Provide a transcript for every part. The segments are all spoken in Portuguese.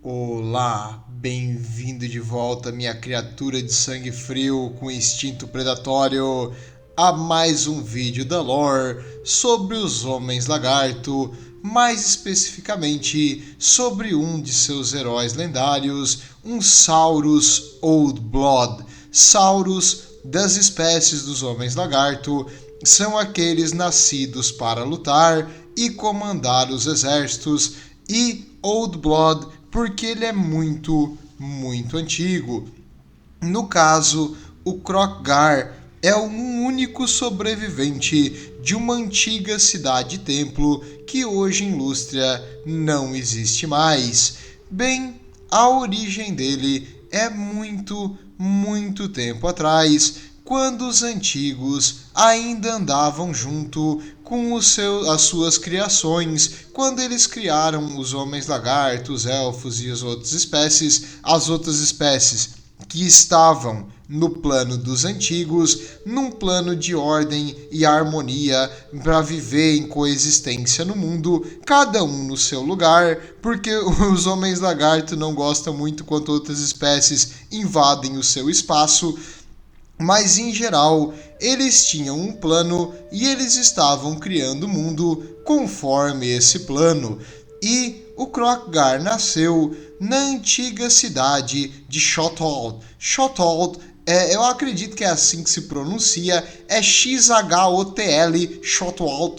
Olá, bem-vindo de volta, minha criatura de sangue frio com instinto predatório, a mais um vídeo da lore sobre os Homens Lagarto, mais especificamente sobre um de seus heróis lendários, um Saurus Old Blood. Saurus das espécies dos Homens Lagarto são aqueles nascidos para lutar e comandar os exércitos, e Old Blood porque ele é muito antigo. No caso, o Kroq-Gar é o único sobrevivente de uma antiga cidade-templo que hoje em Lústria não existe mais. Bem, a origem dele é muito tempo atrás, quando os antigos ainda andavam junto com as suas criações, quando eles criaram os homens lagartos, elfos e as outras espécies que estavam no plano dos antigos, num plano de ordem e harmonia para viver em coexistência no mundo, cada um no seu lugar, porque os homens lagarto não gostam muito quando outras espécies invadem o seu espaço. Mas em geral, eles tinham um plano e eles estavam criando o mundo conforme esse plano. E o Kroq-Gar nasceu na antiga cidade de Shothold. Shothold, eu acredito que é assim que se pronuncia, é X-H-O-T-L, Shothold.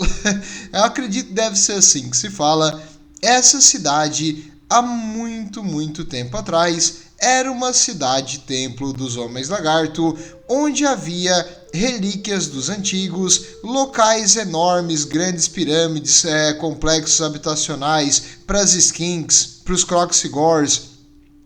Eu acredito que deve ser assim que se fala. Essa cidade, há muito tempo atrás, era uma cidade-templo dos Homens Lagarto, onde havia relíquias dos antigos, locais enormes, grandes pirâmides, complexos habitacionais para as skinks, para os Kroxigors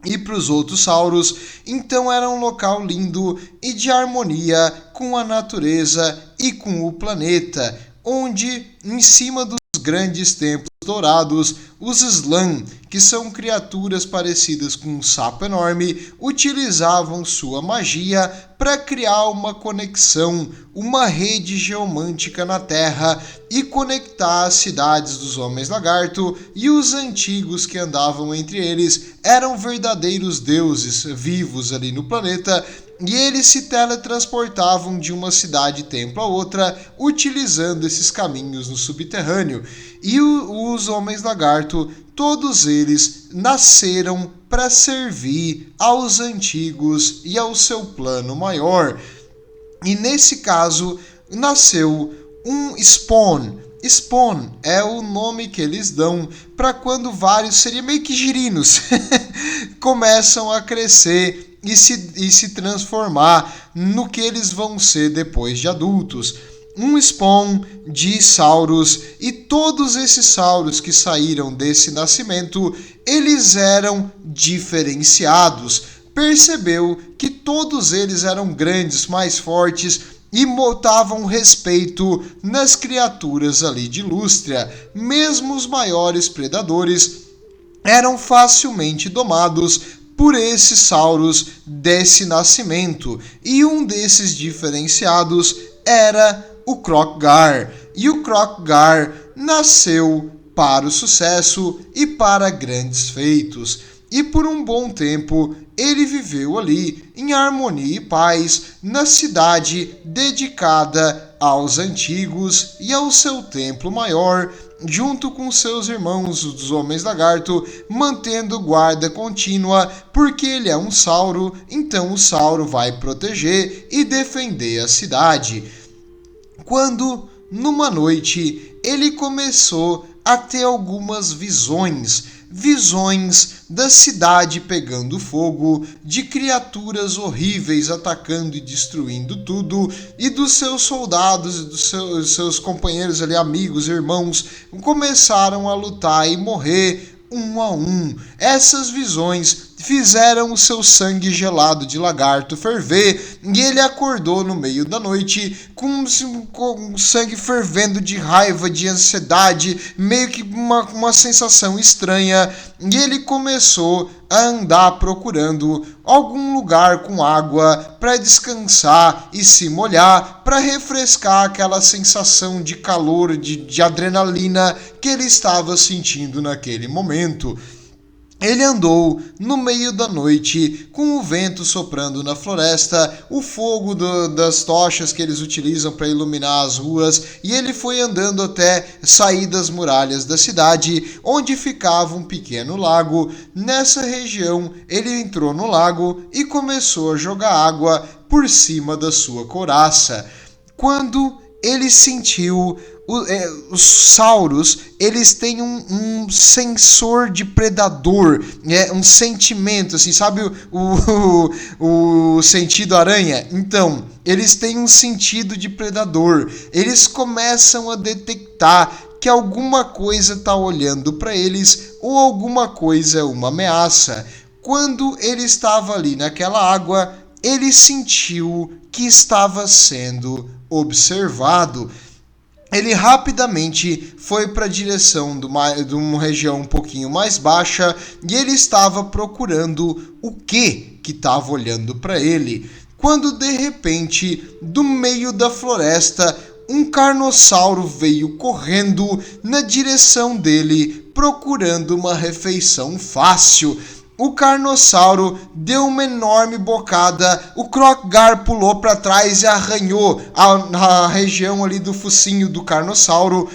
e para os outros sauros. Então era um local lindo e de harmonia com a natureza e com o planeta, onde em cima dos grandes templos dourados, os Slan, que são criaturas parecidas com um sapo enorme, utilizavam sua magia para criar uma conexão, uma rede geomântica na Terra e conectar as cidades dos Homens Lagarto, e os antigos que andavam entre eles eram verdadeiros deuses vivos ali no planeta, e eles se teletransportavam de uma cidade-templo a outra, utilizando esses caminhos no subterrâneo. E os Homens Lagarto, todos eles nasceram para servir aos antigos e ao seu plano maior. E nesse caso, nasceu um Spawn. Spawn é o nome que eles dão para quando vários, seria meio que girinos, começam a crescer e se transformar no que eles vão ser depois de adultos. Um spawn de sauros, e todos esses sauros que saíram desse nascimento, eles eram diferenciados. Percebeu que todos eles eram grandes, mais fortes e botavam respeito nas criaturas ali de Lústria. Mesmo os maiores predadores eram facilmente domados por esses sauros desse nascimento, e um desses diferenciados era o Kroq-Gar. E o Kroq-Gar nasceu para o sucesso e para grandes feitos. E por um bom tempo ele viveu ali em harmonia e paz na cidade dedicada aos antigos e ao seu templo maior, junto com seus irmãos, os Homens Lagarto, mantendo guarda contínua, porque ele é um sauro, então o sauro vai proteger e defender a cidade. Quando, numa noite, ele começou a ter algumas visões da cidade pegando fogo, de criaturas horríveis atacando e destruindo tudo, e dos seus soldados e dos seus companheiros ali, amigos, irmãos, começaram a lutar e morrer um a um. Essas visões fizeram o seu sangue gelado de lagarto ferver, e ele acordou no meio da noite com o sangue fervendo de raiva, de ansiedade, meio que uma sensação estranha, e ele começou a andar procurando algum lugar com água para descansar e se molhar, para refrescar aquela sensação de calor, de adrenalina que ele estava sentindo naquele momento. Ele andou no meio da noite, com o vento soprando na floresta, o fogo das tochas que eles utilizam para iluminar as ruas, e ele foi andando até sair das muralhas da cidade, onde ficava um pequeno lago. Nessa região, ele entrou no lago e começou a jogar água por cima da sua couraça. Quando ele sentiu... Os sauros, eles têm um sensor de predador, um sentimento, assim, sabe o sentido aranha? Então, eles têm um sentido de predador. Eles começam a detectar que alguma coisa está olhando para eles ou alguma coisa é uma ameaça. Quando ele estava ali naquela água, ele sentiu que estava sendo observado. Ele rapidamente foi para a direção de uma região um pouquinho mais baixa e ele estava procurando o que estava olhando para ele. Quando de repente, do meio da floresta, um carnossauro veio correndo na direção dele, procurando uma refeição fácil. O carnossauro deu uma enorme bocada, o Kroq-Gar pulou para trás e arranhou a região ali do focinho do carnossauro.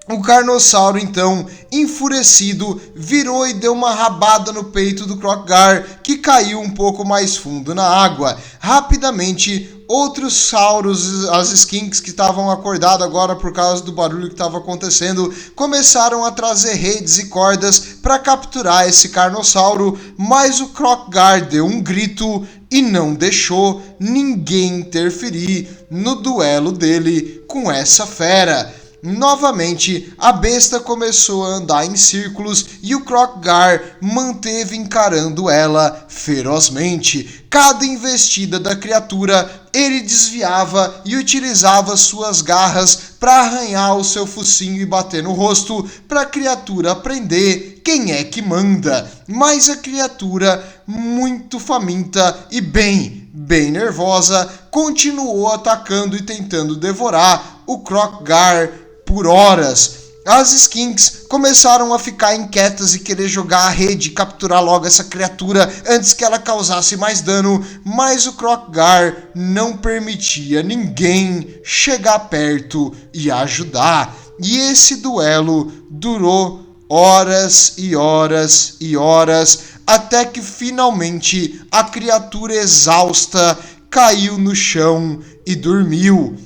O carnossauro, então, enfurecido, virou e deu uma rabada no peito do Kroq-Gar, que caiu um pouco mais fundo na água. Rapidamente, outros sauros, as skinks que estavam acordados agora por causa do barulho que estava acontecendo, começaram a trazer redes e cordas para capturar esse carnossauro, mas o Kroq-Gar deu um grito e não deixou ninguém interferir no duelo dele com essa fera. Novamente, a besta começou a andar em círculos e o Kroq-Gar manteve encarando ela ferozmente. Cada investida da criatura, ele desviava e utilizava suas garras para arranhar o seu focinho e bater no rosto, para a criatura aprender quem é que manda. Mas a criatura, muito faminta e bem nervosa, continuou atacando e tentando devorar o Kroq-Gar por horas. As skinks começaram a ficar inquietas e querer jogar a rede e capturar logo essa criatura antes que ela causasse mais dano, mas o Kroq-Gar não permitia ninguém chegar perto e ajudar. E esse duelo durou horas e horas e horas, até que finalmente a criatura exausta caiu no chão e dormiu.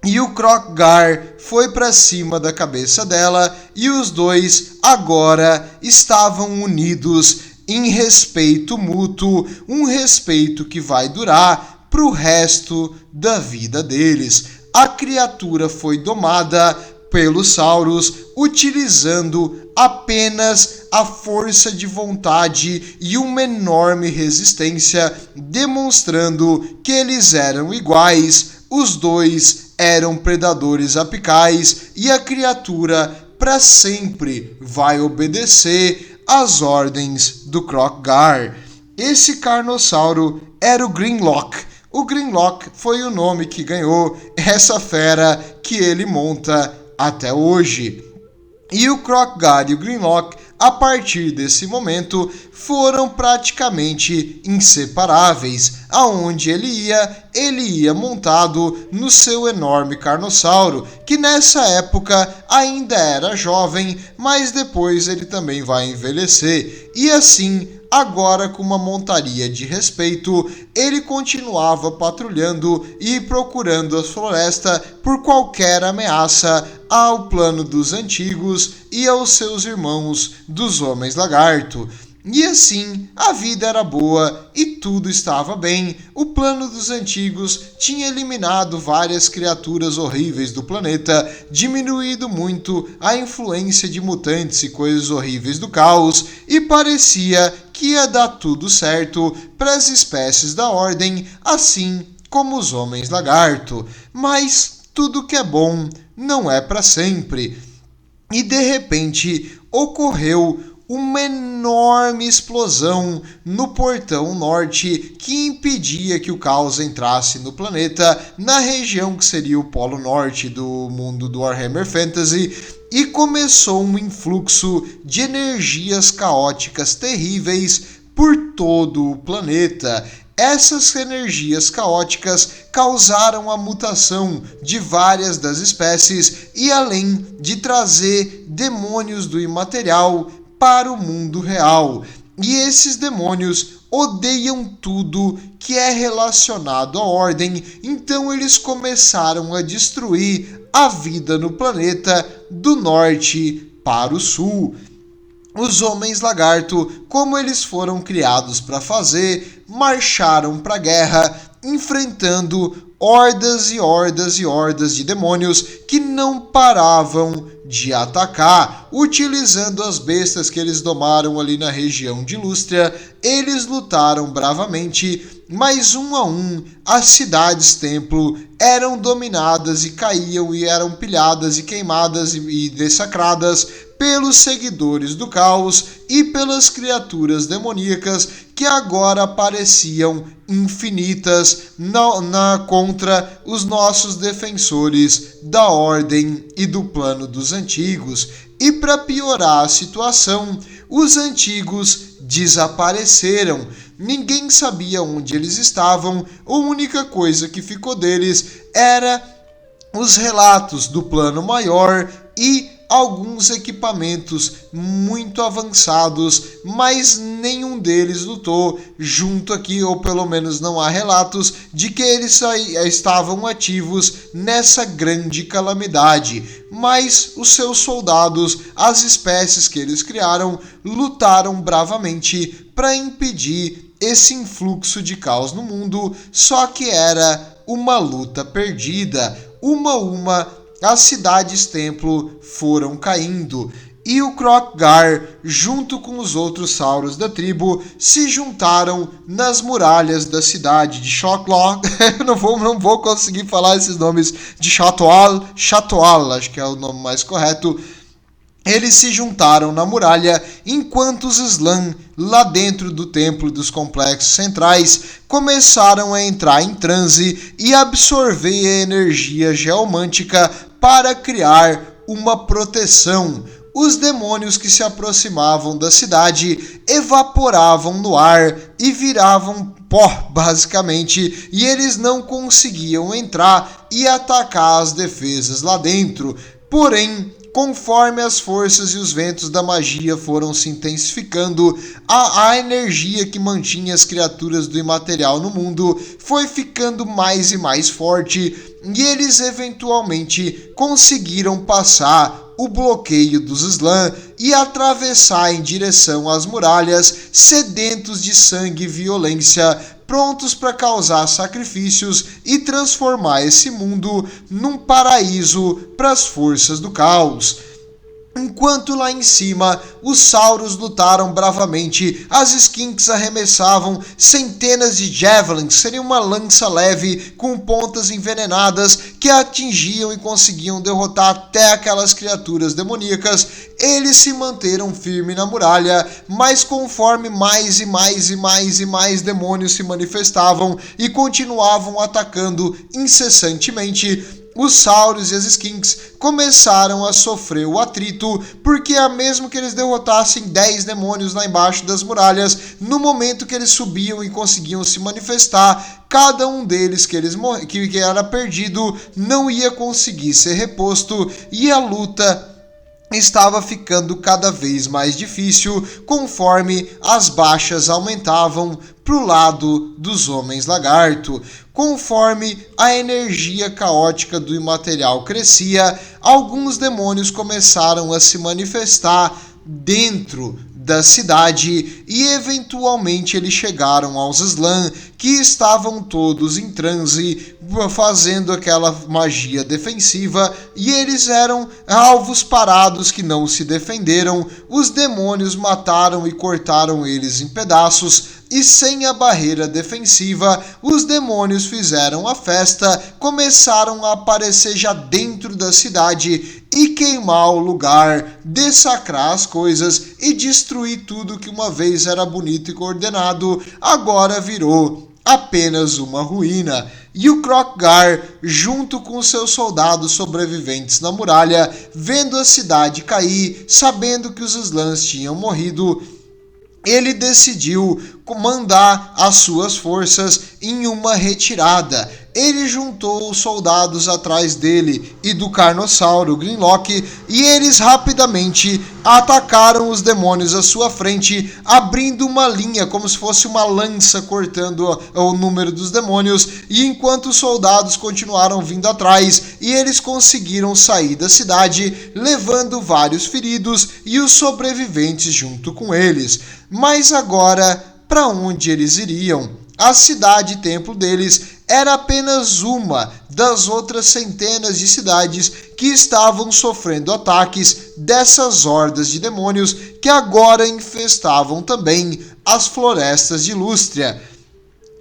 E o Kroq-Gar foi para cima da cabeça dela e os dois agora estavam unidos em respeito mútuo, um respeito que vai durar para o resto da vida deles. A criatura foi domada pelos sauros, utilizando apenas a força de vontade e uma enorme resistência, demonstrando que eles eram iguais. Os dois eram predadores apicais e a criatura para sempre vai obedecer às ordens do Kroq-Gar. Esse carnossauro era o Grimlock. O Grimlock foi o nome que ganhou essa fera que ele monta até hoje. E o Kroq-Gar e o Grimlock, a partir desse momento, foram praticamente inseparáveis. Aonde ele ia montado no seu enorme carnossauro, que nessa época ainda era jovem, mas depois ele também vai envelhecer. E assim, agora com uma montaria de respeito, ele continuava patrulhando e procurando a floresta por qualquer ameaça ao plano dos antigos e aos seus irmãos dos Homens Lagarto. E assim, a vida era boa e tudo estava bem. O plano dos antigos tinha eliminado várias criaturas horríveis do planeta, diminuído muito a influência de mutantes e coisas horríveis do caos, e parecia que ia dar tudo certo para as espécies da Ordem, assim como os Homens Lagarto. Mas tudo que é bom não é para sempre. E de repente ocorreu uma enorme explosão no portão norte que impedia que o caos entrasse no planeta, na região que seria o Polo Norte do mundo do Warhammer Fantasy. e começou um influxo de energias caóticas terríveis por todo o planeta. Essas energias caóticas causaram a mutação de várias das espécies e além de trazer demônios do imaterial para o mundo real. E esses demônios odeiam tudo que é relacionado à ordem, então eles começaram a destruir a vida no planeta do norte para o sul. Os homens lagarto, como eles foram criados para fazer, marcharam para a guerra, enfrentando hordas e hordas e hordas de demônios que não paravam de atacar. Utilizando as bestas que eles domaram ali na região de Lústria, eles lutaram bravamente, mas um a um as cidades-templo eram dominadas e caíam e eram pilhadas e queimadas e dessacradas pelos seguidores do caos e pelas criaturas demoníacas que agora pareciam infinitas contra os nossos defensores da ordem e do plano dos antigos. E para piorar a situação, os antigos desapareceram. Ninguém sabia onde eles estavam, a única coisa que ficou deles era os relatos do plano maior e alguns equipamentos muito avançados, mas nenhum deles lutou junto aqui, ou pelo menos não há relatos de que eles estavam ativos nessa grande calamidade. Mas os seus soldados, as espécies que eles criaram, lutaram bravamente para impedir esse influxo de caos no mundo, só que era uma luta perdida. As cidades-templo foram caindo e o Kroq-Gar, junto com os outros sauros da tribo, se juntaram nas muralhas da cidade de Shoklo. não vou conseguir falar esses nomes de Chatoal, acho que é o nome mais correto. Eles se juntaram na muralha enquanto os Slann, lá dentro do templo dos complexos centrais, começaram a entrar em transe e absorver a energia geomântica para criar uma proteção. Os demônios que se aproximavam da cidade evaporavam no ar e viravam pó, basicamente, e eles não conseguiam entrar e atacar as defesas lá dentro. Porém, conforme as forças e os ventos da magia foram se intensificando, a energia que mantinha as criaturas do imaterial no mundo foi ficando mais e mais forte, e eles eventualmente conseguiram passar o bloqueio dos Slann e atravessar em direção às muralhas, sedentos de sangue e violência, prontos para causar sacrifícios e transformar esse mundo num paraíso para as forças do caos. Enquanto lá em cima os Sauros lutaram bravamente, as Skinks arremessavam centenas de Javelins, seria uma lança leve com pontas envenenadas que atingiam e conseguiam derrotar até aquelas criaturas demoníacas. Eles se manteram firmes na muralha, mas conforme mais e mais demônios se manifestavam e continuavam atacando incessantemente, os Sauros e as Skinks começaram a sofrer o atrito, porque mesmo que eles derrotassem 10 demônios lá embaixo das muralhas, no momento que eles subiam e conseguiam se manifestar, cada um deles que era perdido não ia conseguir ser reposto, e a luta estava ficando cada vez mais difícil conforme as baixas aumentavam para o lado dos homens lagarto. Conforme a energia caótica do imaterial crescia, alguns demônios começaram a se manifestar dentro da cidade e eventualmente eles chegaram aos Slann, que estavam todos em transe, fazendo aquela magia defensiva, e eles eram alvos parados que não se defenderam. Os demônios mataram e cortaram eles em pedaços, e sem a barreira defensiva, os demônios fizeram a festa, começaram a aparecer já dentro da cidade e queimar o lugar, dessacrar as coisas e destruir tudo que uma vez era bonito e coordenado, agora virou apenas uma ruína. E o Kroq-Gar, junto com seus soldados sobreviventes na muralha, vendo a cidade cair, sabendo que os Slans tinham morrido, ele decidiu comandar as suas forças em uma retirada. Ele juntou os soldados atrás dele e do Carnossauro Grimlock, e eles rapidamente atacaram os demônios à sua frente, abrindo uma linha como se fosse uma lança cortando o número dos demônios, e enquanto os soldados continuaram vindo atrás, e eles conseguiram sair da cidade, levando vários feridos e os sobreviventes junto com eles. Mas agora, para onde eles iriam? A cidade-templo deles era apenas uma das outras centenas de cidades que estavam sofrendo ataques dessas hordas de demônios que agora infestavam também as florestas de Lústria.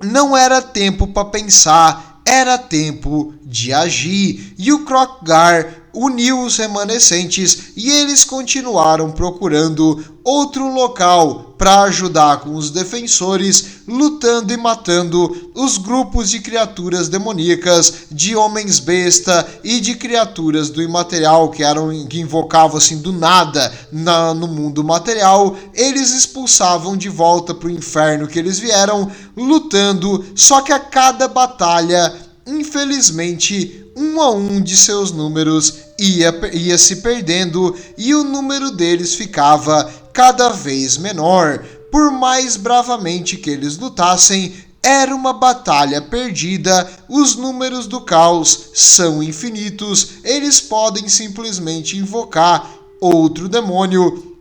Não era tempo para pensar, era tempo de agir, e o Kroq-Gar uniu os remanescentes e eles continuaram procurando outro local para ajudar com os defensores, lutando e matando os grupos de criaturas demoníacas, de homens-besta e de criaturas do imaterial que invocavam assim do nada no mundo material. Eles expulsavam de volta para o inferno que eles vieram, lutando, só que a cada batalha, infelizmente, um a um de seus números ia se perdendo e o número deles ficava cada vez menor. Por mais bravamente que eles lutassem, era uma batalha perdida. Os números do caos são infinitos, eles podem simplesmente invocar outro demônio.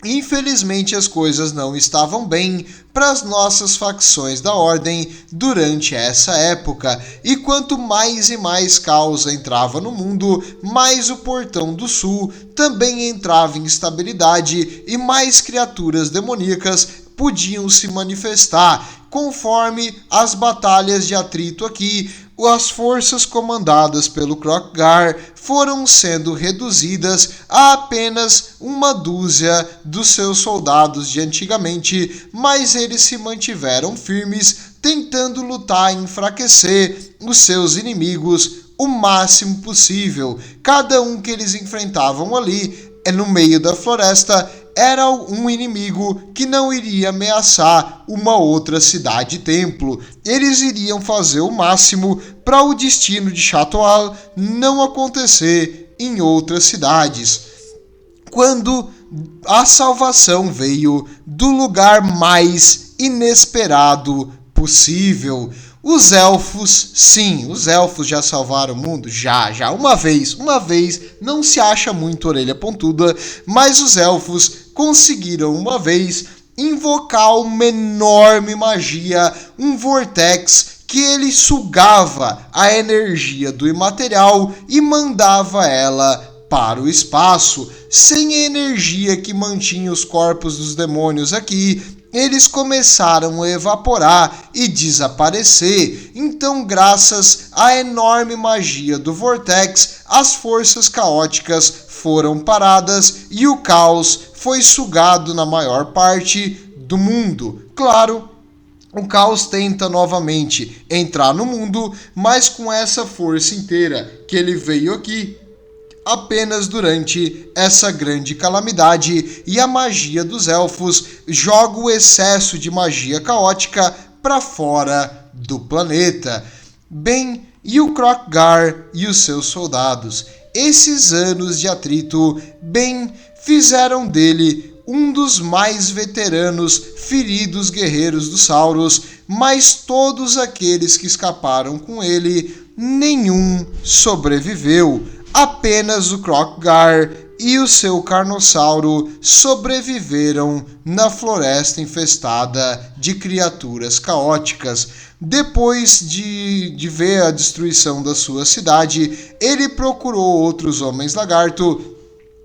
Infelizmente as coisas não estavam bem para as nossas facções da Ordem durante essa época, e quanto mais e mais caos entrava no mundo, mais o Portão do Sul também entrava em instabilidade e mais criaturas demoníacas podiam se manifestar. Conforme as batalhas de atrito aqui, as forças comandadas pelo Kroq-Gar foram sendo reduzidas a apenas uma dúzia dos seus soldados de antigamente, mas eles se mantiveram firmes, tentando lutar e enfraquecer os seus inimigos o máximo possível. Cada um que eles enfrentavam ali, no meio da floresta, era um inimigo que não iria ameaçar uma outra cidade-templo. Eles iriam fazer o máximo para o destino de Chatoal não acontecer em outras cidades. Quando a salvação veio do lugar mais inesperado possível. Os elfos, sim, os elfos já salvaram o mundo? Já, uma vez, não se acha muito orelha pontuda, mas os elfos conseguiram uma vez invocar uma enorme magia, um vortex que ele sugava a energia do imaterial e mandava ela para o espaço. Sem a energia que mantinha os corpos dos demônios aqui, eles começaram a evaporar e desaparecer. Então, graças à enorme magia do Vortex, as forças caóticas foram paradas e o caos foi sugado na maior parte do mundo. Claro, o caos tenta novamente entrar no mundo, mas com essa força inteira que ele veio aqui apenas durante essa grande calamidade, e a magia dos elfos joga o excesso de magia caótica para fora do planeta. Bem, e o Kroq-Gar e os seus soldados, esses anos de atrito, bem, fizeram dele um dos mais veteranos, feridos guerreiros dos Sauros, mas todos aqueles que escaparam com ele, nenhum sobreviveu. Apenas o Kroq-Gar e o seu Carnossauro sobreviveram na floresta infestada de criaturas caóticas. Depois de ver a destruição da sua cidade, ele procurou outros homens-lagarto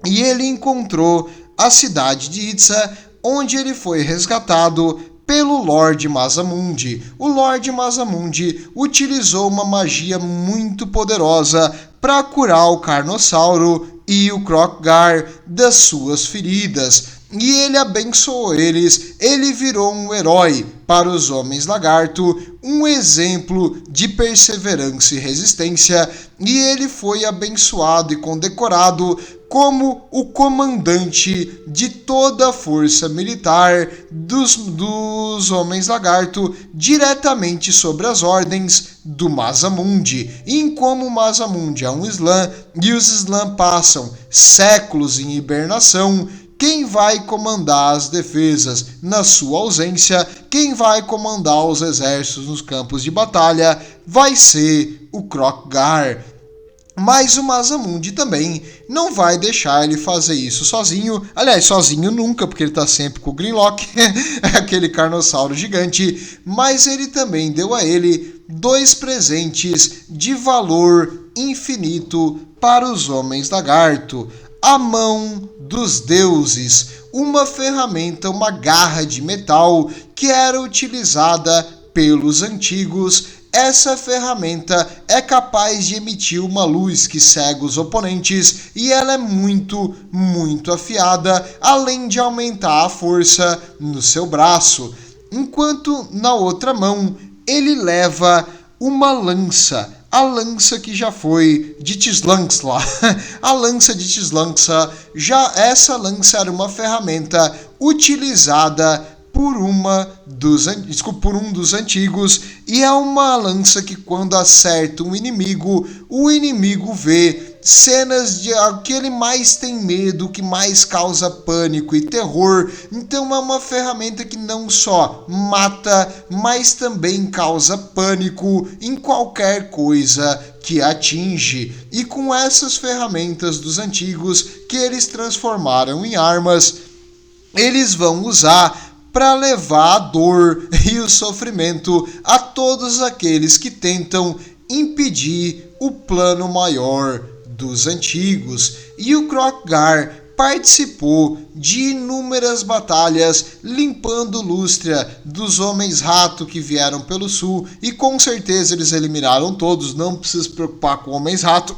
e ele encontrou a cidade de Itza, onde ele foi resgatado pelo Lorde Masamund. O Lorde Masamund utilizou uma magia muito poderosa para curar o Carnossauro e o Kroq-Gar das suas feridas. e ele abençoou eles, ele virou um herói para os homens lagarto, um exemplo de perseverança e resistência, e ele foi abençoado e condecorado como o comandante de toda a força militar dos homens lagarto, diretamente sobre as ordens do Masamune. E em como o Masamune é um Slan e os Slan passam séculos em hibernação, quem vai comandar as defesas na sua ausência, quem vai comandar os exércitos nos campos de batalha, vai ser o Kroq-Gar. Mas o Masamune também não vai deixar ele fazer isso sozinho. Aliás, sozinho nunca, porque ele está sempre com o Grimlock, aquele carnossauro gigante. Mas ele também deu a ele 2 presentes de valor infinito para os homens lagarto. A mão dos deuses, uma ferramenta, uma garra de metal que era utilizada pelos antigos. Essa ferramenta é capaz de emitir uma luz que cega os oponentes e ela é muito, muito afiada, além de aumentar a força no seu braço. Enquanto na outra mão ele leva uma lança, a lança que já foi de Tslancsa, a lança de Tslancsa. Já essa lança era uma ferramenta utilizada por um dos antigos, e é uma lança que quando acerta um inimigo, o inimigo vê cenas de que ele mais tem medo, que mais causa pânico e terror. Então é uma ferramenta que não só mata, mas também causa pânico em qualquer coisa que atinge. E com essas ferramentas dos antigos que eles transformaram em armas, eles vão usar para levar a dor e o sofrimento a todos aqueles que tentam impedir o plano maior dos antigos. E o Kroq-Gar participou de inúmeras batalhas, limpando Lústria dos homens-rato que vieram pelo sul, e com certeza eles eliminaram todos, não precisa se preocupar com homens-rato.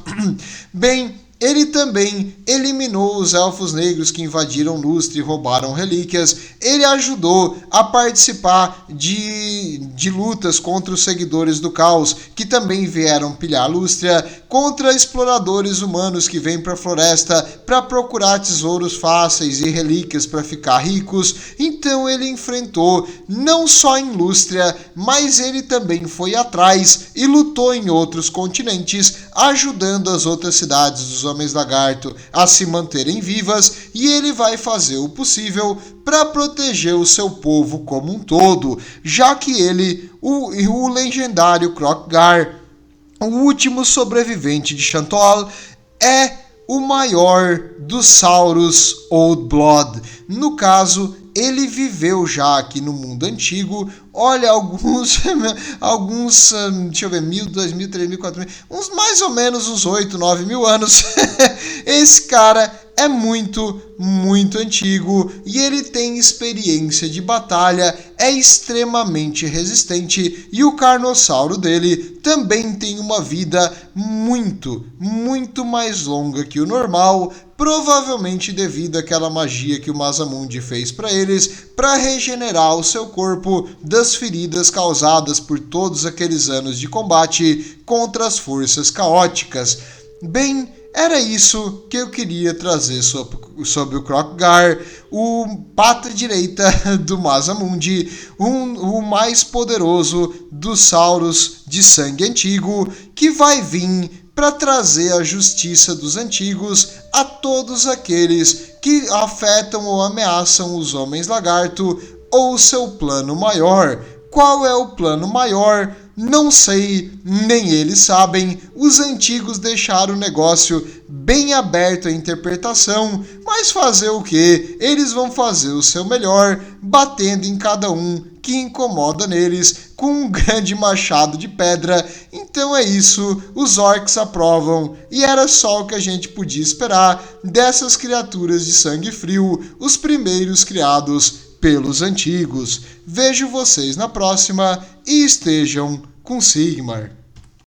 Bem, ele também eliminou os elfos negros que invadiram Lústria e roubaram relíquias. Ele ajudou a participar de lutas contra os seguidores do caos, que também vieram pilhar Lústria, contra exploradores humanos que vêm para a floresta para procurar tesouros fáceis e relíquias para ficar ricos. Então ele enfrentou não só em Lústria, mas ele também foi atrás e lutou em outros continentes, ajudando as outras cidades dos Homens Lagarto a se manterem vivas, e ele vai fazer o possível para proteger o seu povo como um todo, já que ele, o legendário Kroq-Gar, o último sobrevivente de Shantoal, é o maior dos Sauros Old Blood. No caso, ele viveu já aqui no mundo antigo. Olha, alguns, deixa eu ver, 1.000, 2.000, 3.000, 4.000, mais ou menos uns 8, 9 mil anos. Esse cara é muito, muito antigo e ele tem experiência de batalha, é extremamente resistente, e o carnossauro dele também tem uma vida muito, muito mais longa que o normal, provavelmente devido àquela magia que o Masamune fez para eles, para regenerar o seu corpo das feridas causadas por todos aqueles anos de combate contra as forças caóticas. Bem, era isso que eu queria trazer sobre o Kroq-Gar, o pata direita do Masamune, o mais poderoso dos Sauros de sangue antigo, que vai vir para trazer a justiça dos antigos a todos aqueles que afetam ou ameaçam os Homens Lagarto ou seu plano maior. Qual é o plano maior? Não sei, nem eles sabem. Os antigos deixaram o negócio bem aberto à interpretação, mas fazer o quê? Eles vão fazer o seu melhor, batendo em cada um que incomoda neles com um grande machado de pedra. Então é isso, os orcs aprovam, e era só o que a gente podia esperar dessas criaturas de sangue frio, os primeiros criados pelos antigos. Vejo vocês na próxima e estejam com Sigmar.